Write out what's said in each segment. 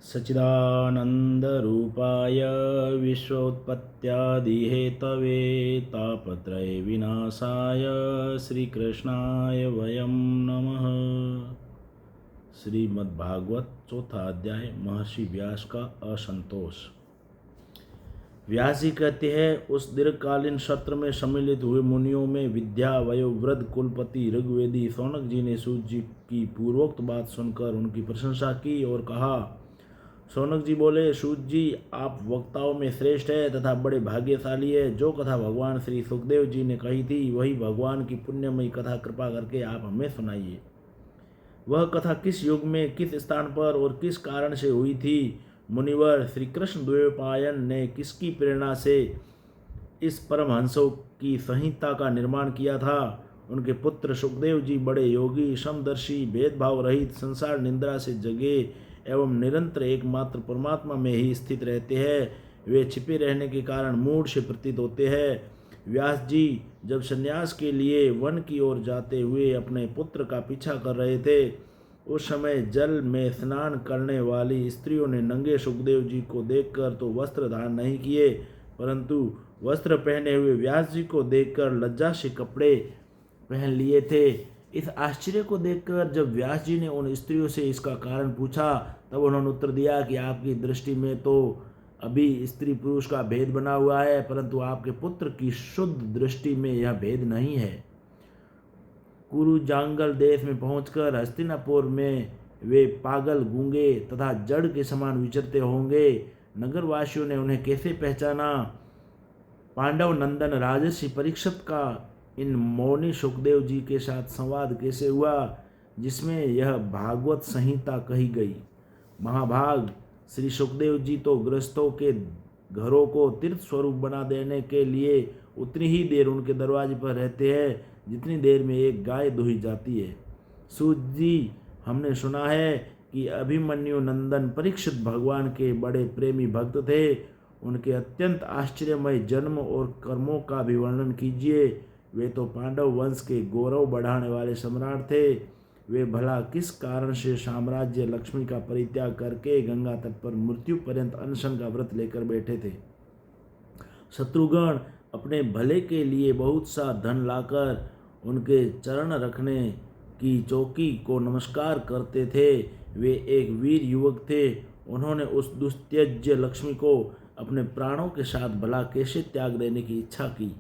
सच्चिदानन्दरूपाय विश्वोत्पत्त्यादिहेतवे तापत्रय विनाशाय श्रीकृष्णाय वयं नमः। श्रीमद्भागवत चौथा अध्याय महर्षि व्यास का असंतोष। व्यास जी कहते हैं, उस दीर्घकालीन सत्र में सम्मिलित हुए मुनियों में विद्या वयोवृद्ध कुलपति ऋग्वेदी शौनक जी ने सूत जी की पूर्वोक्त बात सुनकर उनकी प्रशंसा की और कहा। शौनक जी बोले, सूत जी, आप वक्ताओं में श्रेष्ठ है तथा बड़े भाग्यशाली है। जो कथा भगवान श्री सुखदेव जी ने कही थी वही भगवान की पुण्यमयी कथा कृपा करके आप हमें सुनाइए। वह कथा किस युग में, किस स्थान पर और किस कारण से हुई थी? मुनिवर, श्री कृष्ण द्वैपायन ने किसकी प्रेरणा से इस परमहंसों की संहिता का निर्माण किया था? उनके पुत्र सुखदेव जी बड़े योगी, समदर्शी, भेदभाव रहित, संसार निंद्रा से जगे एवं निरंतर एकमात्र परमात्मा में ही स्थित रहते हैं। वे छिपे रहने के कारण मूढ़ से प्रतीत होते हैं। व्यास जी जब संन्यास के लिए वन की ओर जाते हुए अपने पुत्र का पीछा कर रहे थे, उस समय जल में स्नान करने वाली स्त्रियों ने नंगे सुखदेव जी को देखकर तो वस्त्र धारण नहीं किए, परंतु वस्त्र पहने हुए व्यास जी को देखकर लज्जा से कपड़े पहन लिए थे। इस आश्चर्य को देखकर जब व्यास जी ने उन स्त्रियों से इसका कारण पूछा, तब उन्होंने उत्तर दिया कि आपकी दृष्टि में तो अभी स्त्री पुरुष का भेद बना हुआ है, परंतु आपके पुत्र की शुद्ध दृष्टि में यह भेद नहीं है। कुरु जांगल देश में पहुंचकर हस्तिनापुर में वे पागल, गूंगे तथा जड़ के समान विचरते होंगे। नगरवासियों ने उन्हें कैसे पहचाना? पांडव नंदन राजर्षि परीक्षित का इन मौनी सुखदेव जी के साथ संवाद कैसे हुआ, जिसमें यह भागवत संहिता कही गई? महाभाग, श्री सुखदेव जी तो गृहस्थों के घरों को तीर्थ स्वरूप बना देने के लिए उतनी ही देर उनके दरवाजे पर रहते हैं जितनी देर में एक गाय दुही जाती है। सूत जी, हमने सुना है कि अभिमन्यु नंदन परीक्षित भगवान के बड़े प्रेमी भक्त थे। उनके अत्यंत आश्चर्यमय जन्म और कर्मों का भी वर्णन कीजिए। वे तो पांडव वंश के गौरव बढ़ाने वाले सम्राट थे। वे भला किस कारण से साम्राज्य लक्ष्मी का परित्याग करके गंगा तट पर मृत्यु पर्यंत अनशन का व्रत लेकर बैठे थे? शत्रुगण अपने भले के लिए बहुत सा धन लाकर उनके चरण रखने की चौकी को नमस्कार करते थे। वे एक वीर युवक थे। उन्होंने उस दुस्त्यज्य लक्ष्मी को अपने प्राणों के साथ भला कैसे त्याग देने की इच्छा की?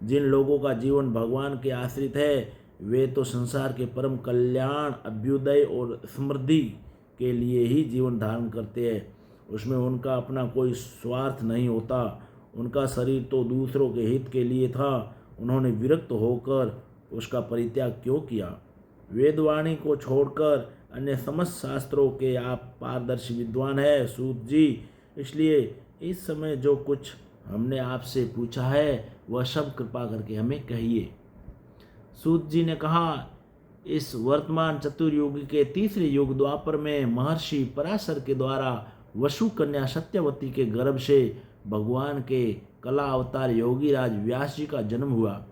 जिन लोगों का जीवन भगवान के आश्रित है, वे तो संसार के परम कल्याण, अभ्युदय और समृद्धि के लिए ही जीवन धारण करते हैं। उसमें उनका अपना कोई स्वार्थ नहीं होता। उनका शरीर तो दूसरों के हित के लिए था। उन्होंने विरक्त होकर उसका परित्याग क्यों किया? वेदवाणी को छोड़कर अन्य समस्त शास्त्रों के आप पारदर्शी विद्वान हैं सूत जी, इसलिए इस समय जो कुछ हमने आपसे पूछा है वह सब कृपा करके हमें कहिए। सूत जी ने कहा, इस वर्तमान चतुर्युगी के तीसरे युग द्वापर में महर्षि पराशर के द्वारा वसु कन्या सत्यवती के गर्भ से भगवान के कला अवतार योगीराज व्यास जी का जन्म हुआ।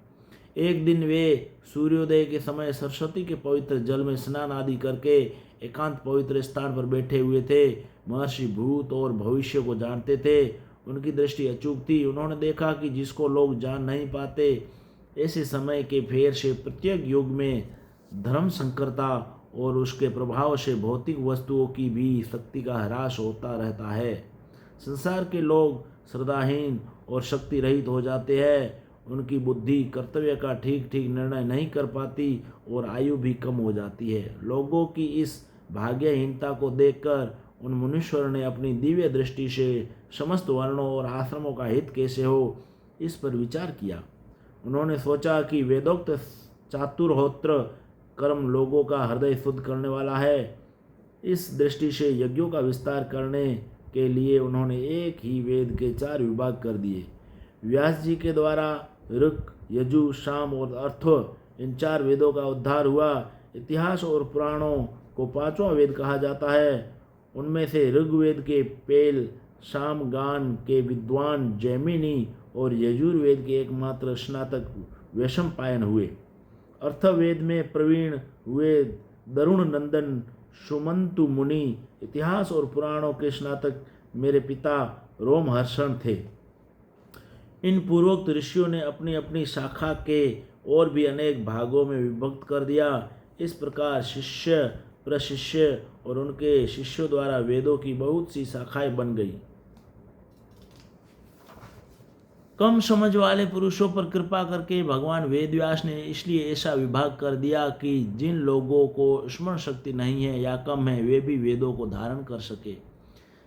एक दिन वे सूर्योदय के समय सरस्वती के पवित्र जल में स्नान आदि करके एकांत पवित्र स्थान पर बैठे हुए थे। महर्षि भूत और भविष्य को जानते थे। उनकी दृष्टि अचूक थी। उन्होंने देखा कि जिसको लोग जान नहीं पाते, ऐसे समय के फेर से प्रत्येक युग में धर्म संकरता और उसके प्रभाव से भौतिक वस्तुओं की भी शक्ति का ह्रास होता रहता है। संसार के लोग श्रद्धाहीन और शक्ति रहित हो जाते हैं। उनकी बुद्धि कर्तव्य का ठीक ठीक निर्णय नहीं कर पाती और आयु भी कम हो जाती है। लोगों की इस भाग्यहीनता को देखकर उन मुनीश्वर ने अपनी दिव्य दृष्टि से समस्त वर्णों और आश्रमों का हित कैसे हो, इस पर विचार किया। उन्होंने सोचा कि वेदोक्त चातुर्होत्र कर्म लोगों का हृदय शुद्ध करने वाला है। इस दृष्टि से यज्ञों का विस्तार करने के लिए उन्होंने एक ही वेद के 4 विभाग कर दिए। व्यास जी के द्वारा ऋक्, यजु, साम और अथर्व, इन 4 वेदों का उद्धार हुआ। इतिहास और पुराणों को 5वां वेद कहा जाता है। उनमें से ऋग्वेद के पेल, सामगान के विद्वान जैमिनी और यजुर्वेद के एकमात्र स्नातक वैशंपायन हुए। अर्थवेद में प्रवीण हुए दरुण नंदन सुमंतु मुनि इतिहास और पुराणों के स्नातक मेरे पिता रोमहर्षण थे। इन पूर्वोक्त ऋषियों ने अपनी अपनी शाखा के और भी अनेक भागों में विभक्त कर दिया। इस प्रकार शिष्य प्रशिष्य और उनके शिष्यों द्वारा वेदों की बहुत सी शाखाएं बन गई। कम समझ वाले पुरुषों पर कृपा करके भगवान वेदव्यास ने इसलिए ऐसा विभाग कर दिया कि जिन लोगों को स्मरण शक्ति नहीं है या कम है वे भी वेदों को धारण कर सके।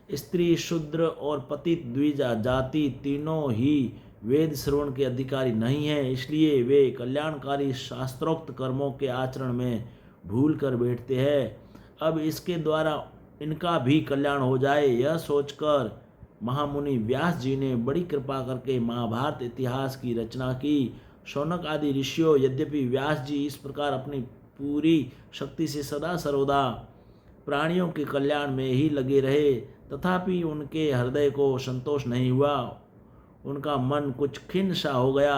स्त्री शूद्र और पतित द्विजा जाति तीनों ही वेद श्रवण के अधिकारी नहीं है, इसलिए वे कल्याणकारी शास्त्रोक्त कर्मों के आचरण में भूल कर बैठते हैं। अब इसके द्वारा इनका भी कल्याण हो जाए, यह सोचकर महामुनि व्यास जी ने बड़ी कृपा करके महाभारत इतिहास की रचना की। शौनक आदि ऋषियों यद्यपि व्यास जी इस प्रकार अपनी पूरी शक्ति से सदा सर्वदा प्राणियों के कल्याण में ही लगे रहे, तथापि उनके हृदय को संतोष नहीं हुआ। उनका मन कुछ खिन्न सा हो गया।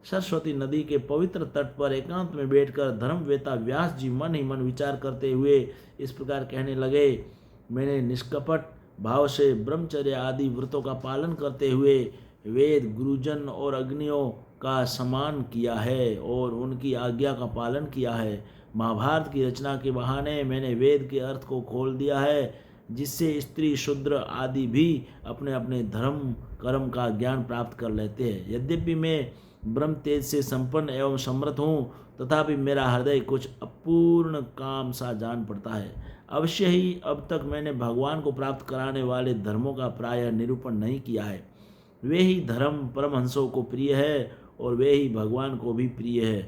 सरस्वती नदी के पवित्र तट पर एकांत में बैठकर धर्मवेता व्यास जी मन ही मन विचार करते हुए इस प्रकार कहने लगे, मैंने निष्कपट भाव से ब्रह्मचर्य आदि व्रतों का पालन करते हुए वेद गुरुजन और अग्नियों का सम्मान किया है और उनकी आज्ञा का पालन किया है। महाभारत की रचना के बहाने मैंने वेद के अर्थ को खोल दिया है, जिससे स्त्री शूद्र आदि भी अपने अपने धर्म कर्म का ज्ञान प्राप्त कर लेते हैं। यद्यपि मैं ब्रह्म तेज से संपन्न एवं समृद्ध हूँ, तथापि मेरा हृदय कुछ अपूर्ण काम सा जान पड़ता है। अवश्य ही अब तक मैंने भगवान को प्राप्त कराने वाले धर्मों का प्रायः निरूपण नहीं किया है। वे ही धर्म परमहंसों को प्रिय है और वे ही भगवान को भी प्रिय है।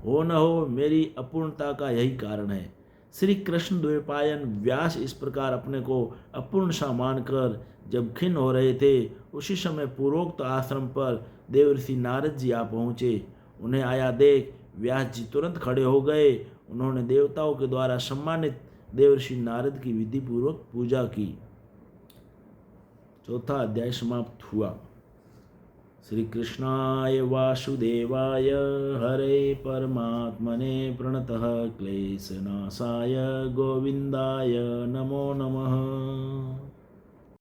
हो न हो मेरी अपूर्णता का यही कारण है। श्री कृष्ण द्वैपायन व्यास इस प्रकार अपने को अपूर्ण सा मानकर जब खिन्न हो रहे थे, उसी समय पूर्वोक्त आश्रम पर देवर्षि नारद जी आ पहुँचे। उन्हें आया देख व्यास जी तुरंत खड़े हो गए। उन्होंने देवताओं के द्वारा सम्मानित देवर्षि नारद की विधि पूर्वक पूजा की। चौथा अध्याय समाप्त हुआ। श्री कृष्णाय वासुदेवाय हरे परमात्मने प्रणतः क्लेशनाशाय गोविंदाय नमो नमः।